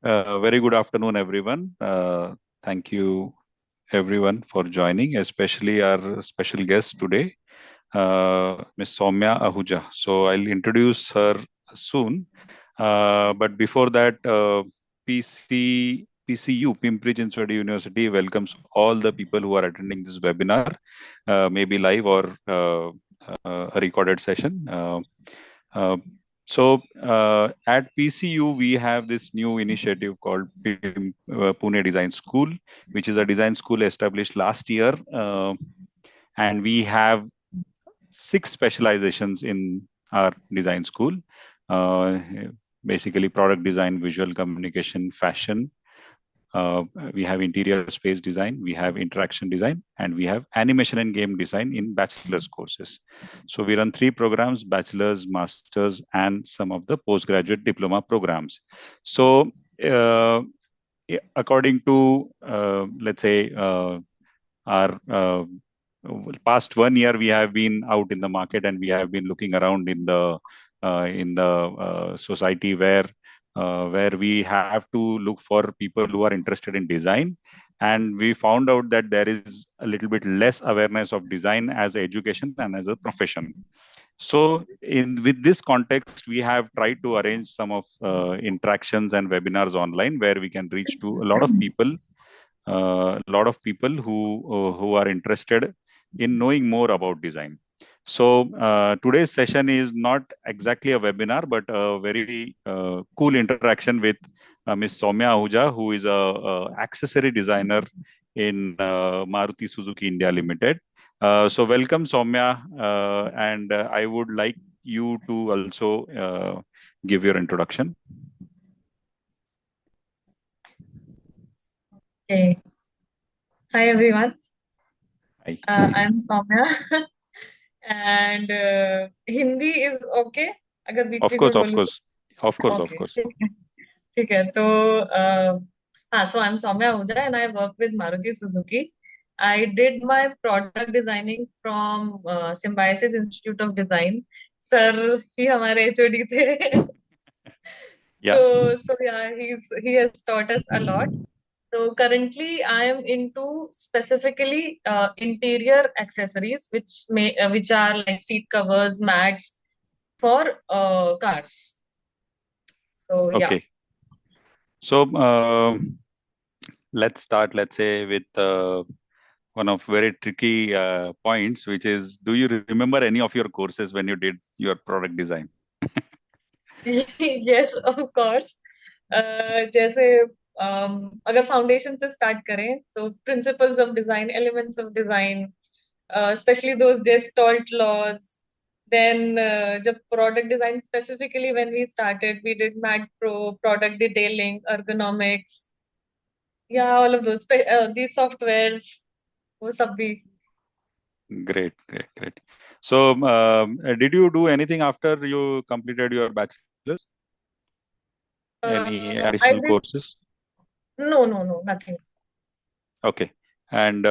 Very good afternoon, everyone. Thank you, everyone, for joining, especially our special guest today, Ms. Soumya Ahuja. So I'll introduce her soon. But before that, PCU, Pimpri Chinchwad University, welcomes all the people who are attending this webinar, maybe live or a recorded session. Uh, at PCU, we have this new initiative called Pune Design School, which is a design school established last year. And we have 6 specializations in our design school. Uh, Basically, product design, visual communication, fashion, we have interior space design, we have interaction design, and we have animation and game design in bachelor's courses. So we run 3 programs: bachelor's, master's, and some of the postgraduate diploma programs. So according to, let's say, our past 1 year, we have been out in the market and we have been looking around in the society where we have to look for people who are interested in design, and we found out that there is a little bit less awareness of design as education and as a profession. So in with this context, we have tried to arrange some of interactions and webinars online where we can reach to a lot of people who are interested in knowing more about design. So today's session is not exactly a webinar, but a very cool interaction with Ms. Soumya Ahuja, who is a accessory designer in Maruti Suzuki India Limited. So welcome, Soumya, and I would like you to also give your introduction. Okay. Hi everyone. Hi. I'm Soumya and Hindi is okay अगर बीच Of बीच में course, of बोलूँ course, of तो course, of okay course. ठीक है तो हाँ so I'm Soumya Ahuja and I work with Maruti Suzuki. I did my product designing from Symbiosis Institute of Design. Sir ही हमारे HOD थे. Yeah. So yeah he has taught us a lot. So currently, I am into specifically interior accessories, which are like seat covers, mats for cars. So yeah. Okay. So let's start, let's say, with one of very tricky points, which is, do you remember any of your courses when you did your product design? Yes, of course. जैसे अगर foundation से start करें तो principles of design, elements of design, especially those Gestalt laws. Then जब product design specifically when we started, we did Mag Pro, product detailing, ergonomics. Yeah, all of those. These softwares, वो सब भी. Great, great, great. So did you do anything after you completed your bachelor's? Any I additional did courses? no, nothing. Okay. And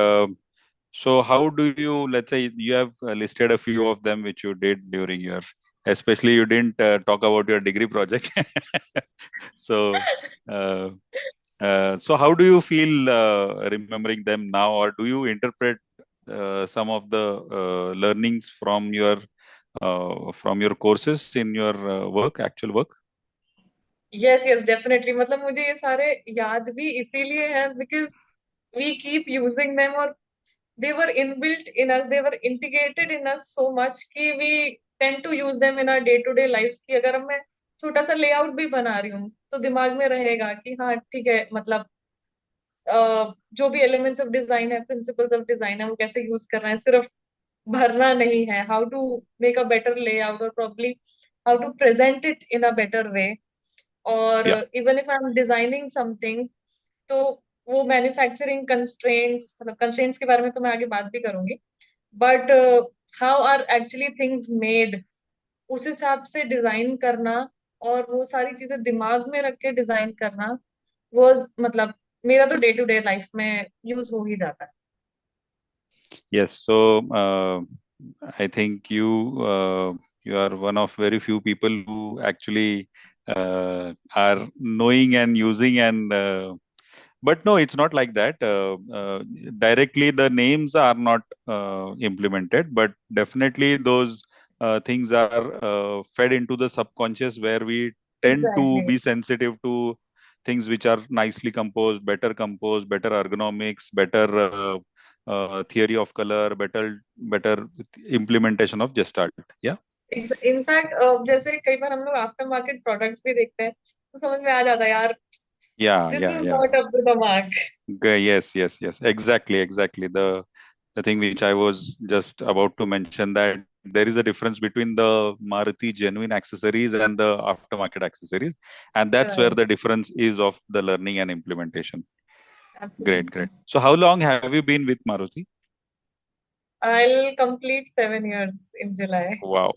so how do you, let's say you have listed a few of them which you did during your, especially you didn't talk about your degree project. So, uh, so how do you feel remembering them now, or do you interpret some of the learnings from your courses in your work, actual work? Yes yes definitely मतलब मुझे ये सारे याद भी इसीलिए हैं because we keep using them और they were inbuilt in us, they were integrated in us so much कि we tend to use them in our day to day lives कि अगर मैं छोटा सा लेआउट भी बना रही हूँ तो दिमाग में रहेगा कि हाँ ठीक है मतलब जो भी एलिमेंट्स ऑफ डिजाइन है, प्रिंसिपल्स ऑफ डिजाइन है, वो कैसे यूज करना है, सिर्फ भरना नहीं है, how to make a better layout और probably how to present it in a better way. और Yeah. Even if I am designing something तो वो मैन्युफैक्चरिंग कंस्ट्रेंट्स, मतलब कंस्ट्रेंट्स के बारे में तो मैं आगे बात भी करूंगी, but how are actually things made, उस हिसाब से डिजाइन करना और वो सारी चीजें दिमाग में रख के डिजाइन करना वो मतलब मेरा तो डे टू डे लाइफ में यूज हो ही जाता है. Yes. So I think you are one of very few people who actually are knowing and using, and but no, it's not like that. Directly, the names are not implemented, but definitely those things are fed into the subconscious, where we tend to Exactly. be sensitive to things which are nicely composed, better ergonomics, better theory of color, better implementation of Gestalt. Yeah, in fact जैसे कई बार हम लोग after market products भी देखते हैं तो समझ में आ जाता है यार yeah, this yeah, is yeah. Not up to the mark. Yes, yes, yes. Exactly, exactly. The thing which I was just about to mention, that there is a difference between the Maruti genuine accessories and the aftermarket accessories, and that's where right. the difference is of the learning and implementation. Great, absolutely. great. So how long have you been with Maruti? I'll complete 7 years in July. Wow,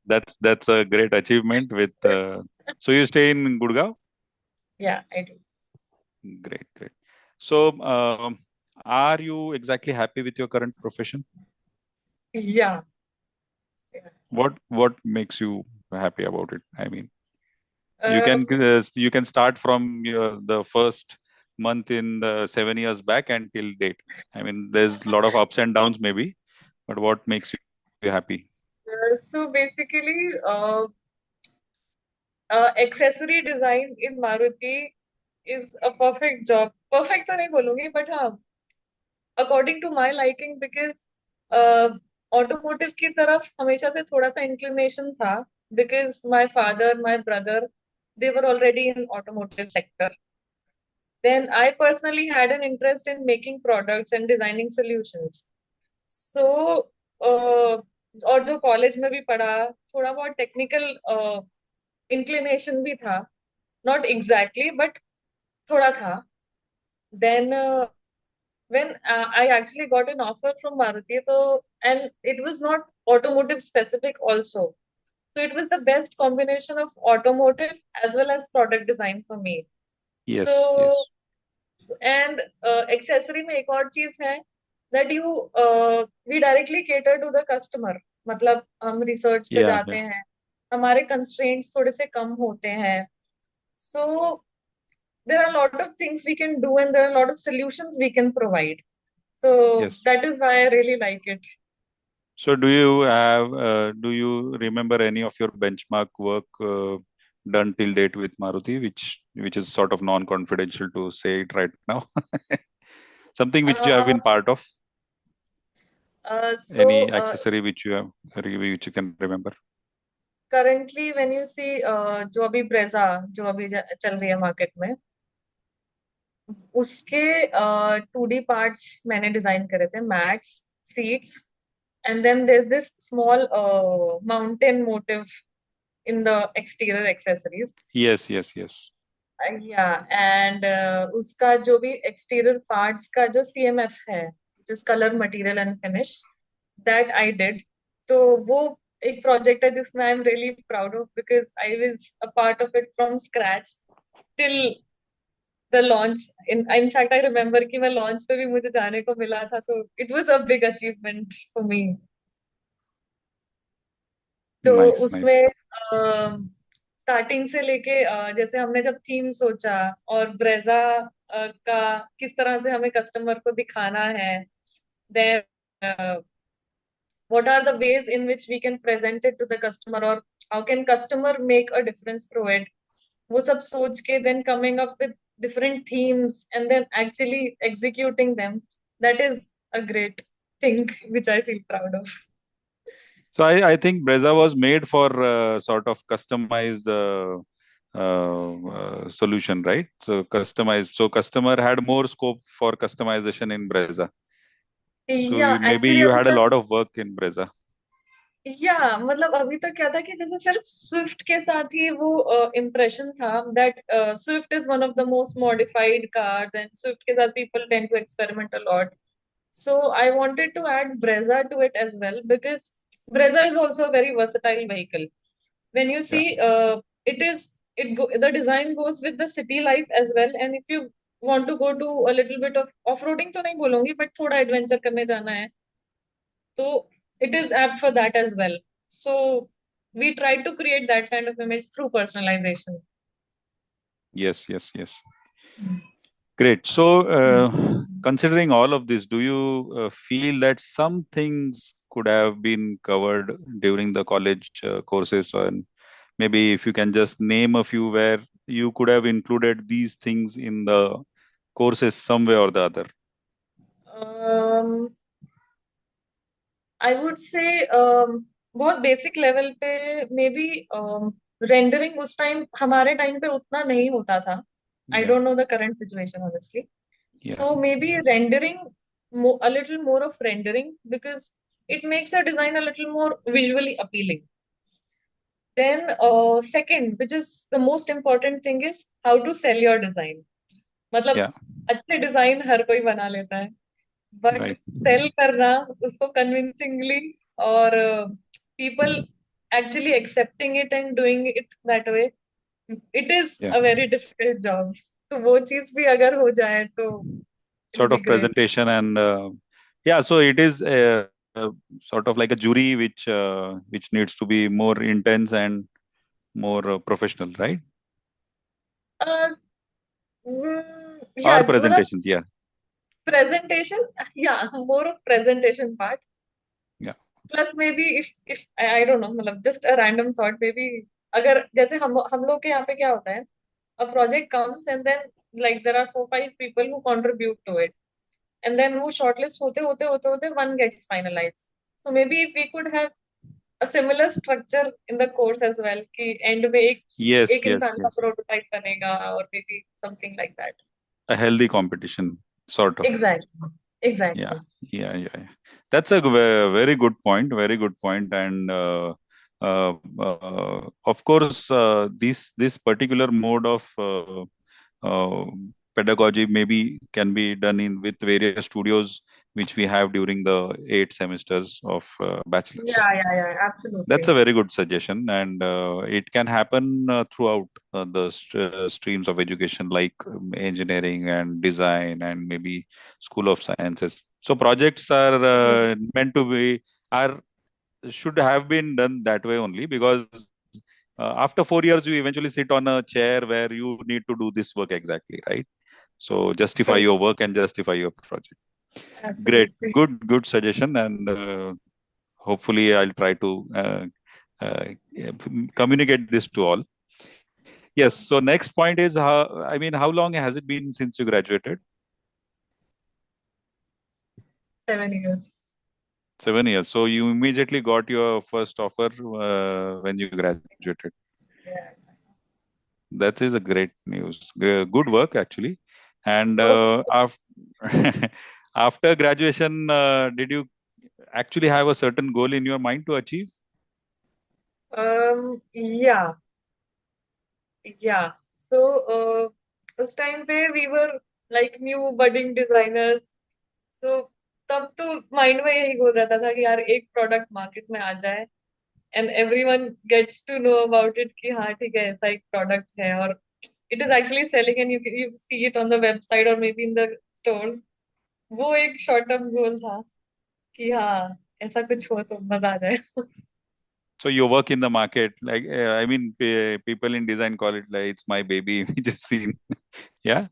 that's a great achievement. With so you stay in Gurgaon? Yeah, I do. Great, great. So are you exactly happy with your current profession? Yeah. Yeah. What makes you happy about it? I mean, Um, you can start from the first month in the 7 years back and till date. I mean, there's a lot of ups and downs maybe, but what makes you happy? so basically, accessory design in Maruti is a perfect job. Perfect तो नहीं बोलूंगी, but हाँ, according to my liking, because automotive की तरफ हमेशा से थोड़ा सा इंक्लिनेशन था, because my father, my brother, they were already in automotive sector. Then I personally had an interest in making products and designing solutions. So और जो college में भी पढ़ा, थोड़ा बहुत टेक्निकल इंक्लिनेशन भी था, नॉट एग्जैक्टली बट थोड़ा था. Then when I actually got an offer from Maruti, so and it was not automotive specific also. So it was the best combination of automotive as well as product design for me. Yes, So yes, and accessory में एक और चीज है that you we directly cater to the customer. मतलब हम research पे yeah, जाते yeah. हैं, हमारे कंस्ट्रेंट्स थोड़े से कम होते हैं. So there are a lot of things we can do and there are a lot of solutions we can provide. So Yes. that is why I really like it. So do you remember any of your benchmark work done till date with Maruti, which is sort of non-confidential to say it right now? Something which you have Uh, been part of, so any accessory which you have, which you can remember? currently when you see जो अभी Brezza जो अभी चल रही है market में, उसके 2D parts मैंने डिजाइन करे थे, mats, seats, and then there is this small mountain motif in the exterior accessories. Yes, yes, yes. या एंड उसका जो भी एक्सटीरियर पार्ट्स का जो CMF है, जिस colour material and finish, that I did. तो वो एक प्रोजेक्ट है जिसमें I am really proud of, because I was a part of it from scratch till the launch. In fact I remember कि मैं लॉन्च पे भी मुझे जाने को मिला था, तो it was a big achievement for me. तो Nice, nice. उसमें स्टार्टिंग से लेके जैसे हमने जब थीम सोचा और ब्रेजा का किस तरह से हमें कस्टमर को दिखाना है, then what are the ways in which we can present it to the customer, or how can customer make a difference through it, वो सब सोच के then coming up with different themes and then actually executing them, that is a great thing which I feel proud of. So I think Brezza was made for sort of customized solution, right? So customized. So customer had more scope for customization in Brezza. So या you maybe actually you अभी had a तक, lot of work in Brezza. या मतलब अभी तक क्या था कि जैसे सिर्फ स्विफ्ट के साथ ही वो इम्प्रेशन था that Swift is one of the most modified cars and Swift के साथ people tend to experiment a lot. So I wanted to add Brezza to it as well, because Brezza is also a very versatile vehicle. When you see, Yeah. it is the design goes with the city life as well, and if you want to go to a little bit of off-roading तो नहीं बोलूंगी, but थोड़ा adventure करने जाना है, तो it is apt for that as well. So we try to create that kind of image through personalization. Yes, yes, yes. Mm. Great. So, Mm. considering all of this, do you feel that some things could have been covered during the college courses, and maybe if you can just name a few where you could have included these things in the courses some way or the other? Um, I would say बहुत basic level पे may be rendering उस time हमारे time पे उतना नहीं होता था. आई Yeah, don't know the current situation honestly. yeah, So maybe rendering, a little more of rendering because it makes a design a little more visually appealing. Then second, which is the most important thing, is how to sell your design. मतलब yeah. अच्छे design हर कोई बना लेता है, but Right. Cell करना उसको convincingly और people actually accepting it and doing it that way, it is Yeah. A very difficult job. तो वो चीज भी अगर हो जाए तो it Sort be of great. presentation and yeah. So it is sort of like a jury which needs to be more intense and more professional, right? या Or मतलब presentations. Yeah, प्रेजेंटेशन, या more of presentation part. yeah, plus maybe if I don't know, मतलब just a random thought maybe, अगर जैसे हम लोग के यहाँ पे क्या होता है, a project comes and then like there are 4 5 people who contribute to it, and then वो shortlist होते होते होते होते one gets finalized. So maybe if we could have a similar structure in the course as well, कि end में एक yes, एक yes, इंसान का yes. प्रोटोटाइप बनेगा और maybe something like that. A healthy competition, sort of. Exactly. Yeah, Exactly. yeah, yeah, yeah. That's a very good point. Very good point. And of course, this particular mode of uh, pedagogy maybe can be done in with various studios which we have during the 8 semesters of bachelor's. Yeah, That's absolutely. a very good suggestion, and it can happen throughout the streams of education, like engineering and design, and maybe School of Sciences. So projects are meant to be are should have been done that way only, because after 4 years you eventually sit on a chair where you need to do this work exactly, right? So justify True. your work and justify your project. Great, Absolutely. good suggestion, and hopefully I'll try to yeah, communicate this to all. Yes. So next point is how. I mean, how long has it been since you graduated? 7 years. 7 years. So you immediately got your first offer when you graduated. Yeah. That is a great news. Good work, actually. And after graduation, did you actually have a certain goal in your mind to achieve? Yeah, yeah. So, उस time पे we were like new budding designers. So तब तो mind में यही गोल रहता था कि यार एक प्रोडक्ट मार्केट में आ जाए and everyone gets to know about it, कि हाँ ठीक है ऐसा एक प्रोडक्ट है और it is actually selling and you see it on the website और maybe in the stores. वो एक शॉर्ट टर्म गोल था कि हाँ ऐसा कुछ हो तो मजा आ जाए. So you work in the market, like I mean, people in design call it like it's my baby, which is seen. Yeah.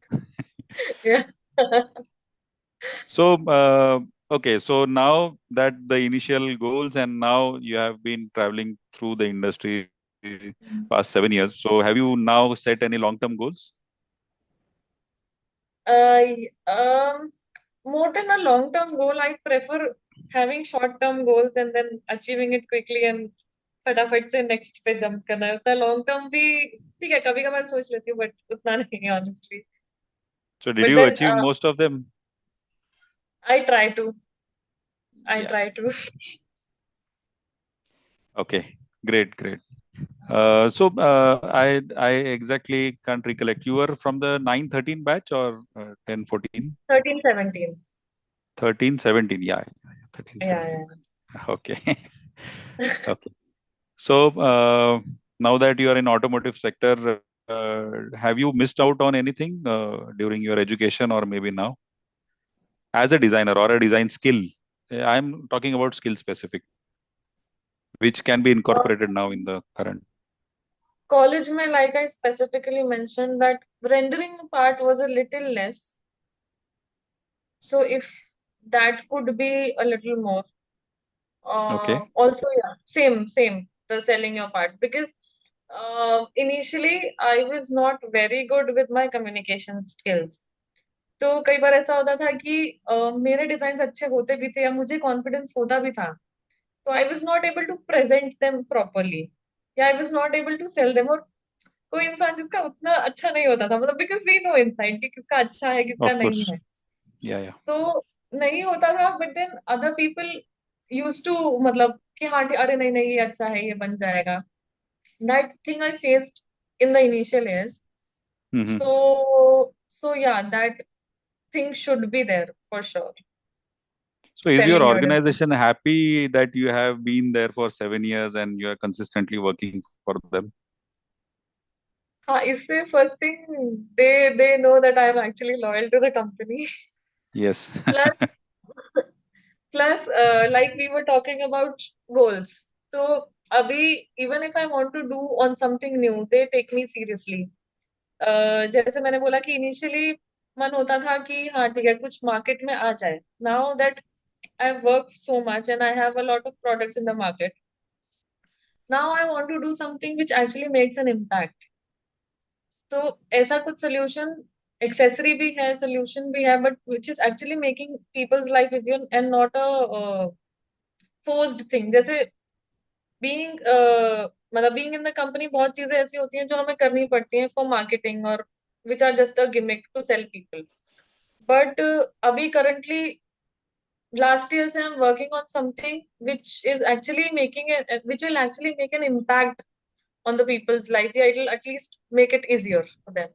Yeah. So okay, so now that the initial goals, and now you have been traveling through the industry past 7 years. So have you now set any long-term goals? Um, More than a long-term goal, I prefer having short-term goals and then achieving it quickly and फटाफट से next पे jump करना है. उतना long term भी ठीक है, कभी कभार सोच लेती हूँ बट उतना नहीं है honestly. So did but you then achieve most of them? I try to I Yeah. Try to. Okay. Great, great. So I exactly can't recollect. You were from the 913 batch or 1014? 13 17. 13 17. Yeah, yeah, yeah, 13 या 17. या. Okay. Okay. So now that you are in automotive sector, have you missed out on anything during your education or maybe now as a designer or a design skill? I'm talking about skill specific. which can be incorporated now in the current? College में, like I specifically mentioned, that rendering part was a little less. So if that could be a little more. Okay. Also, yeah, same, the selling your part. Because initially I was not very good with my communication skills. तो कई बार ऐसा होता था कि मेरे design अच्छे होते भी थे या मुझे कॉन्फिडेंस होता भी था, तो I was not able to present them properly, या I was not able to sell them. और कोई इंसान जिसका उतना अच्छा नहीं होता था, मतलब बिकॉज वी नो इनसाइड कि किसका अच्छा है किसका Of नहीं course. है। Yeah, yeah. सो नहीं होता था, but then other people use to, मतलब कि हाँ अरे नहीं नहीं ये अच्छा है ये बन जाएगा। That thing I faced in the initial years. Mm-hmm. So या that thing should be there for sure, So is your selling your. organization happy that you have been there for 7 years and you are consistently working for them? हाँ, इससे first thing, they know that I am actually loyal to the company. Yes. Plus plus like we were talking about goals, तो अभी even if I want to do on something new they take me seriously. जैसे मैंने बोला कि initially मन होता था कि हाँ ठीक है कुछ मार्केट में आ जाए। Now that I work so much and I have a lot of products in the market, now I want to do something which actually makes an impact. तो ऐसा कुछ सोल्यूशन, एक्सेसरी भी है सोल्यूशन भी है, but which is actually making people's life easier and not a forced thing. जैसे being मतलब being in the company, बहुत चीजें ऐसी होती हैं जो हमें करनी पड़ती हैं फॉर मार्केटिंग और which are just a gimmick to sell people. But अभी करंटली लास्ट ईयर से I am working on something which is actually making which will actually make an impact on the people's life. Yeah, it'll at least make it easier for them.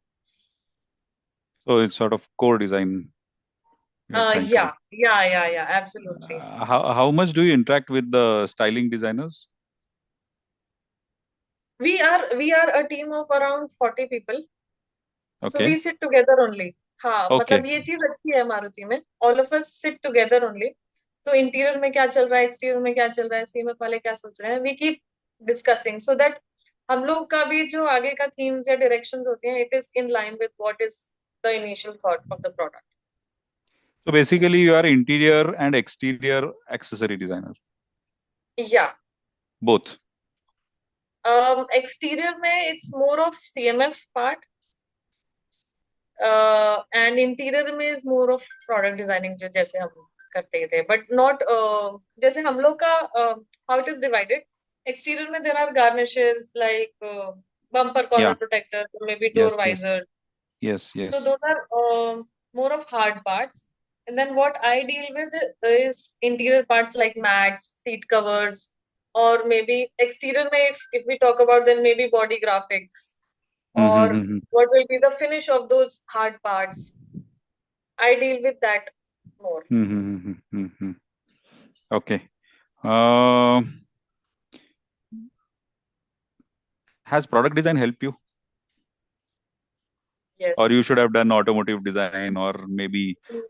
So it's sort of core design you're trying to do. Yeah, absolutely. How much do you interact with the styling designers? We are a team of around 40 people. So we Okay. sit together only. हाँ, मतलब Okay. ये चीज अच्छी है मारुति में, all of us sit together only. तो interior में क्या चल रहा है, एक्सटीरियर में क्या चल रहा है, सीएमएफ वाले क्या सोच रहे हैं, we keep discussing so that हम लोग का भी जो आगे का थीम्स या डायरेक्शंस होती हैं, it is in line with what is the initial thought of the product. So basically you are interior and exterior accessory designer, या both. एक्सटीरियर में it's more of CMF part, and interior में is more of product designing, जो जैसे हम करते थे, but not जैसे हम लोग का how it is divided. Exterior में there are garnishes like bumper corner Yeah. Protector, maybe door Yes, yes. Visor. Yes, So yes. those are more of hard parts. And then what I deal with is interior parts like mats, seat covers, or maybe exterior may, if we talk about, then maybe body graphics, or Mm-hmm. what will be the finish of those hard parts. I deal with that more. Mm-hmm. Mm-hmm. Okay. Uh, has product design helped you? Yes. Or you should have done automotive design or maybe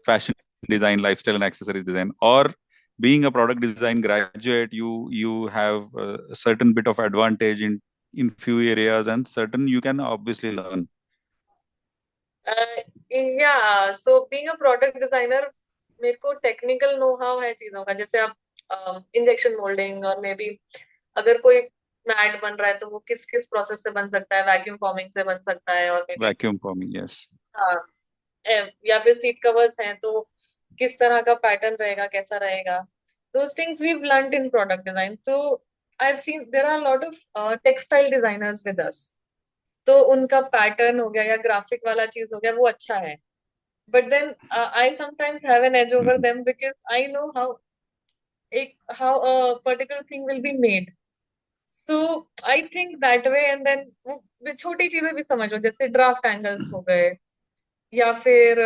fashion design, lifestyle and accessories design, or being a product design graduate, you have a certain bit of advantage in few areas and certain you can obviously learn. या so being a product designer, मेरे को technical know how है चीजों का। जैसे आप injection moulding, और maybe अगर कोई मैट बन रहा है तो वो किस किस प्रोसेस से बन सकता है, वैक्यूम फॉर्मिंग से बन सकता है, और may be Vacuum forming, yes. हाँ, या फिर सीट कवर्स हैं तो किस तरह का पैटर्न रहेगा, कैसा रहेगा। Those things we learned in product design. तो I have seen there are lot of textile designers with us, तो उनका पैटर्न हो गया या ग्राफिक वाला चीज हो गया, वो अच्छा है। But then I sometimes have an edge over Mhm. them because I know how a particular thing will be made. So I think that way, and then वो छोटी चीजें भी समझ लो, जैसे ड्राफ्ट एंगल्स हो गए, या फिर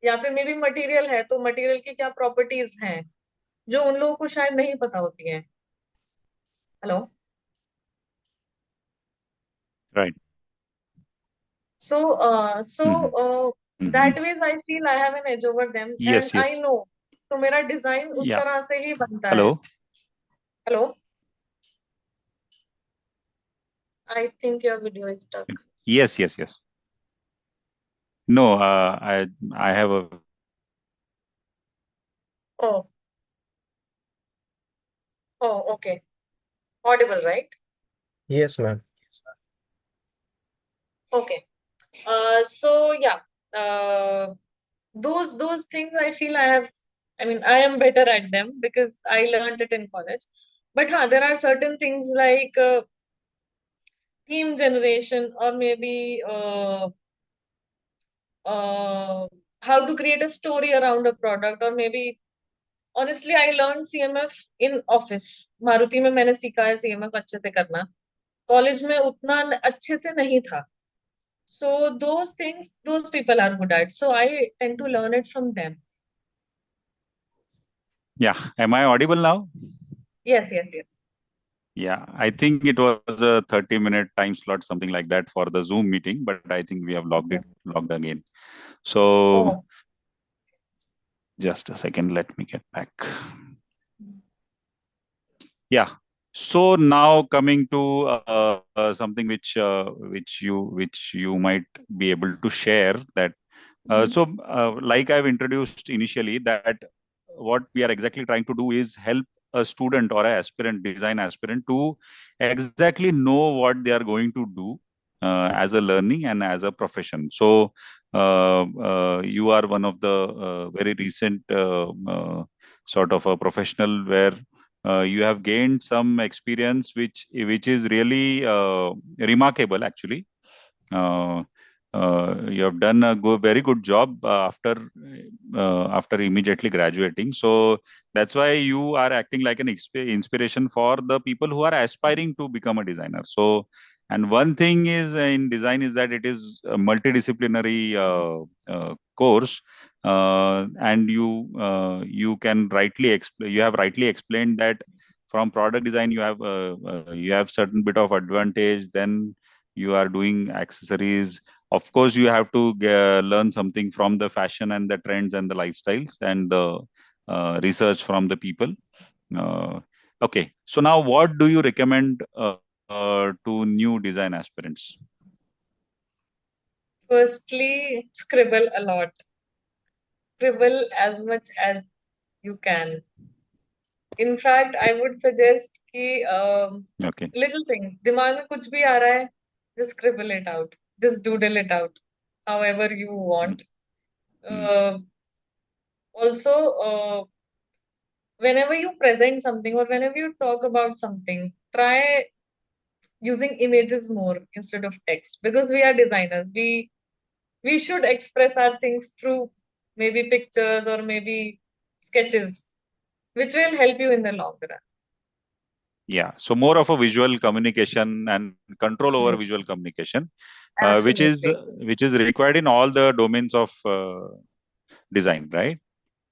या फिर मे बी मटेरियल है तो मटेरियल की क्या प्रॉपर्टीज हैं जो उन लोगों को शायद नहीं पता होती हैं। Hello. Right. So Mhm. that Mhm. ways I feel I have an edge over them, and Yes, I yes. know, तो मेरा डिजाइन उस Yeah. तरह से ही बनता है। Hello. Hello? I think your video is stuck. Yes, yes, yes. No, I have a Oh, oh, okay. Audible, right? Yes, ma'am. Okay. So yeah, uh, those things I feel I have. I mean, I am better at them because I learned it in college. But there are certain things like theme generation, or maybe uh, how to create a story around a product, or maybe honestly I learned CMF in office. Maruti में मैंने सीखा है CMF अच्छे से करना. College में उतना अच्छे से नहीं था. So those things, those people are good at. So I tend to learn it from them. yeah. Am I audible now? Yes, yes, yes. Yeah, I think it was a 30-minute time slot, something like that, for the Zoom meeting, but I think we have Okay. logged again. So Oh. just a second, let me get back. Yeah. So now coming to something which you might be able to share that. Mhm. Like I've introduced initially, that what we are exactly trying to do is help a student or a aspirant, design aspirant, to exactly know what they are going to do as a learning and as a profession. So you are one of the very recent sort of a professional where you have gained some experience which is really remarkable actually. uh, you have done a very good job after immediately graduating. So that's why you are acting like an inspiration for the people who are aspiring to become a designer. So, and one thing is in design is that it is a multidisciplinary course, and you can you have rightly explained that from product design you have certain bit of advantage. Then you are doing accessories. Of course, you have to learn something from the fashion and the trends and the lifestyles and the research from the people. Uh, okay, so now what do you recommend to new design aspirants? Firstly, scribble a lot. Scribble as much as you can. In fact, I would suggest कि Okay. little things. दिमाग में कुछ भी आ रहा है, just scribble it out. Just doodle it out, however you Mm, want. mm, Uh, Also, whenever you present something or whenever you talk about something, try using images more instead of text, because we are designers. We should express our things through maybe pictures or maybe sketches, which will help you in the long run. yeah. So more of a visual communication and control over Yes, visual communication, absolutely. which is required in all the domains of design, right?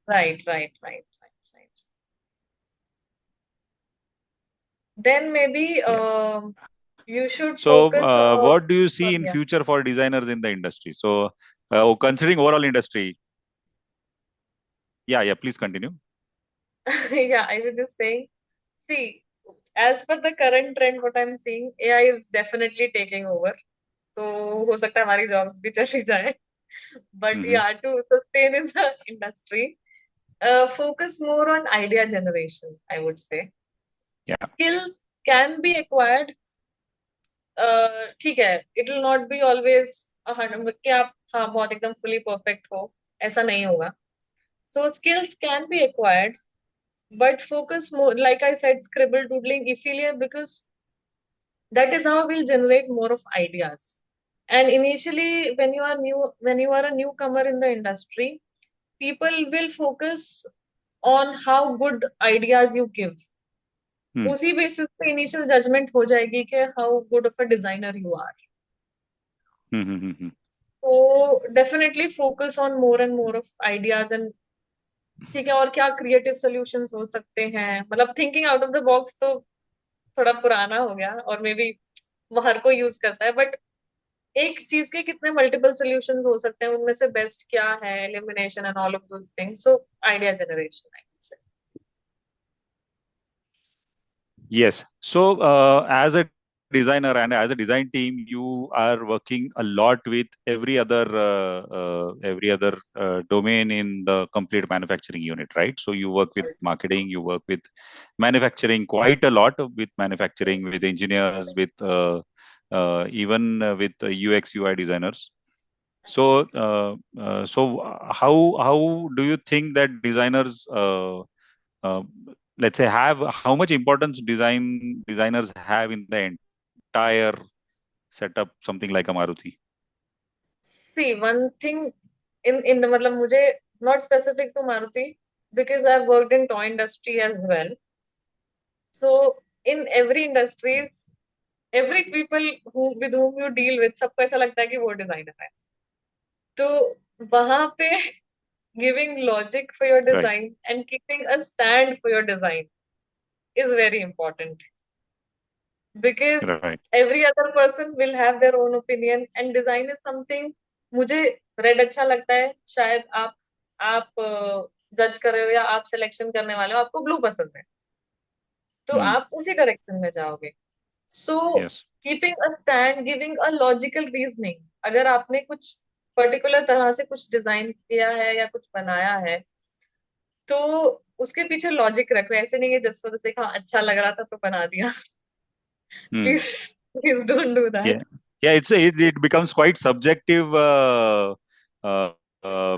Right, right, right, right, right. Then maybe Yeah. you should So, focus. what do you see in Yeah. future for designers in the industry? So, considering overall industry, yeah, yeah, please continue. Yeah, I was just saying, see, as per the current trend, what I'm seeing, AI is definitely taking over. So हो सकता है हमारी jobs भी चली जाए. But Hmm. yeah, to sustain in the industry, focus more on idea generation, I would say. Yeah. Skills can be acquired. ठीक है, it will not be always कि आप हाँ बहुत एकदम fully perfect हो, ऐसा नहीं होगा. So skills can be acquired, but focus more, like I said, scribble doodling इसीलिए because that is how we'll generate more of ideas. And initially, when you are a newcomer in the industry, people will focus on how good ideas you give. Hmm. उसी basis पे initial judgement हो जाएगी कि how good of a designer you are. Hmm. Hmm. Hmm. तो definitely focus on more and more of ideas and ठीक है, और क्या क्रिएटिव सॉल्यूशंस हो सकते हैं, मतलब thinking out of the box तो थोड़ा पुराना हो गया और मे बी वो हर कोई यूज करता है, बट एक चीज के कितने मल्टीपल सॉल्यूशंस हो सकते हैं, उनमें से बेस्ट क्या है, elimination and all of those things. So idea generation I would say. Yes. So, as a designer and as a design team, you are working a lot with every other domain in the complete manufacturing unit, right? So you work with marketing, you work with manufacturing quite a lot, with manufacturing, with engineers, with even with UX UI designers. So, how do you think that designers uh, let's say have how much importance designers have in the entire setup, something like a Maruti? See, one thing in the मतलब मुझे not specific to Maruti because I've worked in toy industry as well. So in every industries, every people who with whom you deal with, सबको ऐसा लगता है कि वो designer है. तो वहां पे giving logic for your Right, design and keeping a stand for your design is very important because right. every other person will have their own opinion and design is something. मुझे red अच्छा लगता है, शायद आप जज कर रहे हो या आप सिलेक्शन करने वाले हो, आपको ब्लू पसंद है, तो Hmm. आप उसी डायरेक्शन में जाओगे. सो Yes. Keeping a stand, giving a logical reasoning. अगर आपने कुछ पर्टिकुलर तरह से कुछ डिजाइन किया है या कुछ बनाया है, तो उसके पीछे लॉजिक रखो. ऐसे नहीं है जस्ट फॉर द सेक, हाँ अच्छा लग रहा था तो बना दिया. Hmm. Please please don't do Yeah. That. Yeah. It becomes quite subjective.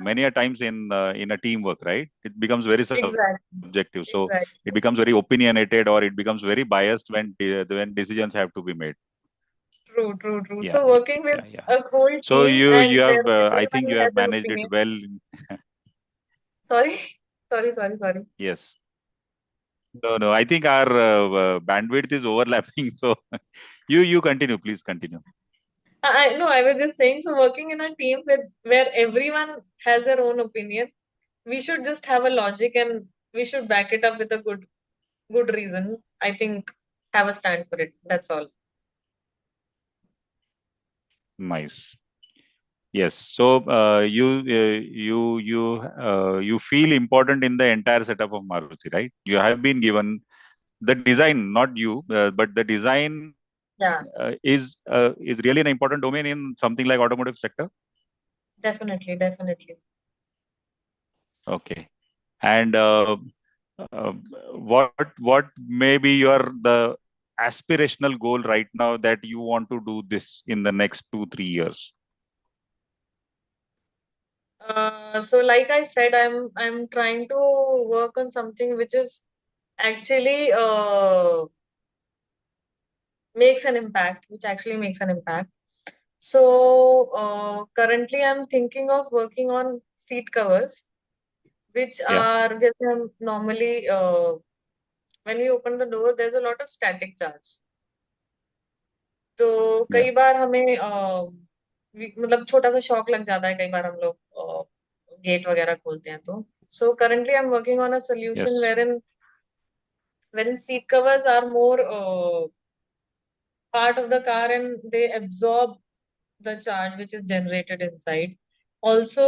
Many a times in a teamwork, right? It becomes very subjective. Exactly, So it becomes exactly. very opinionated, or it becomes very biased when decisions have to be made. True, true, true. Yeah. So Yeah. Working Yeah. With Yeah. A whole So team you and have where I think everyone you have has an managed it opinion. well. Sorry, sorry, sorry, sorry. Yes. No, no. I think our bandwidth is overlapping. So you continue. Please continue. No, I was just saying, so working in a team with where everyone has their own opinion, we should just have a logic and we should back it up with a good reason. I think have a stand for it. That's all. Nice. Yes. So you feel important in the entire setup of Maruti, right? You have been given the design, not you, but the design Yeah, is really an important domain in something like automotive sector. definitely, definitely. Okay. And uh, what maybe your the aspirational goal right now that you want to do this in the next 2 3 years? So like I said, I'm trying to work on something which is actually makes an impact, which actually makes an impact. So currently I'm thinking of working on seat covers, which Yeah. are जैसे हम normally when we open the door, there's a lot of static charge. तो Yeah. कई बार हमें मतलब छोटा सा shock लग जाता है कई बार हम लोग गेट वगैरह खोलते हैं तो. So currently I'm working on a solution Yes. wherein seat covers are more part of the car and they absorb the charge which is generated inside. Also,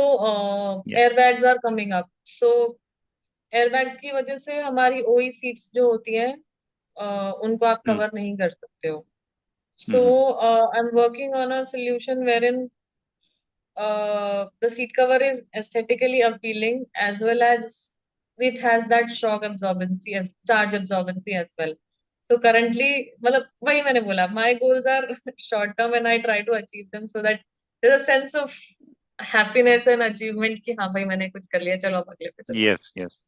Yeah. airbags are coming up. So airbags की वजह से हमारी ओई seats जो होती हैं, उनको आप Mm. कवर नहीं कर सकते हो. So Hmm. I am working on a solution wherein the seat cover is aesthetically appealing as well as it has that shock absorbency as charge absorbency as well. So currently, मतलब वही मैंने बोला, my goals are short term and I try to achieve them so that there's a sense of happiness and achievement कि हाँ भाई मैंने कुछ कर लिया, चलो अब अगले पे चलो. Yes. Yes.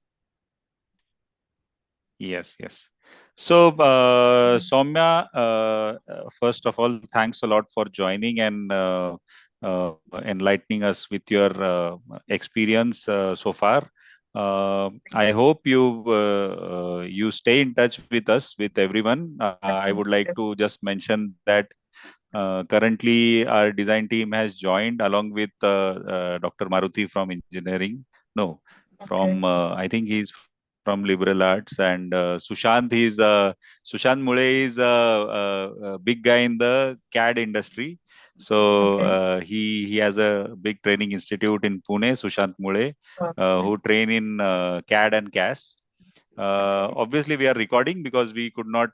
Yes, yes. So, Soumya, first of all, thanks a lot for joining and enlightening us with your experience so far. I hope you stay in touch with us, with everyone. I would like to just mention that currently our design team has joined along with Dr. Maruti from engineering. No, Okay. from I think he's from liberal arts, and Sushant Mule is a big guy in the CAD industry. So Okay. he has a big training institute in Pune, Sushant Mule, Wow. who train in CAD and CAS. Obviously, we are recording because we could not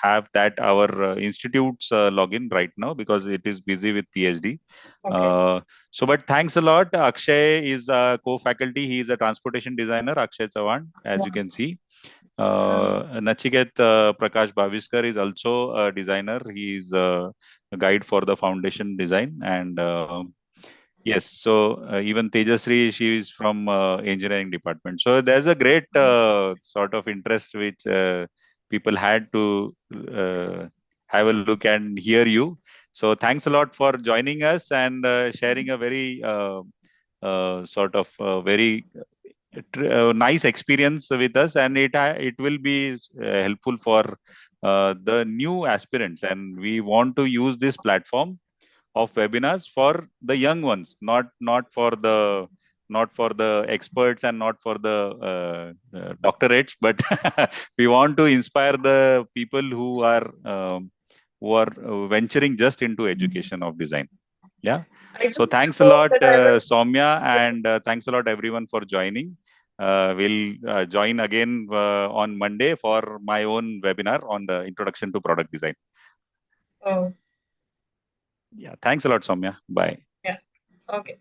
have that our institute's login right now because it is busy with PhD. Okay. Uh, but thanks a lot. Akshay is a co-faculty. He is a transportation designer, Akshay Chavan, as you can see. Nachiket Prakash Bhaviskar is also a designer. He is a guide for the foundation design. And yes, so even Tejasri, she is from engineering department. So there's a great sort of interest which people had to have a look and hear you. So thanks a lot for joining us and sharing a very sort of very nice experience with us, and it will be helpful for the new aspirants, and we want to use this platform of webinars for the young ones, not for the experts and not for the doctorates, but we want to inspire the people who are venturing just into education of design. Yeah. I So just thanks a hope lot, that I will. Soumya, and thanks a lot everyone for joining. We'll join again on Monday for my own webinar on the introduction to product design. Oh, Yeah. Thanks a lot, Soumya. Bye. yeah. Okay.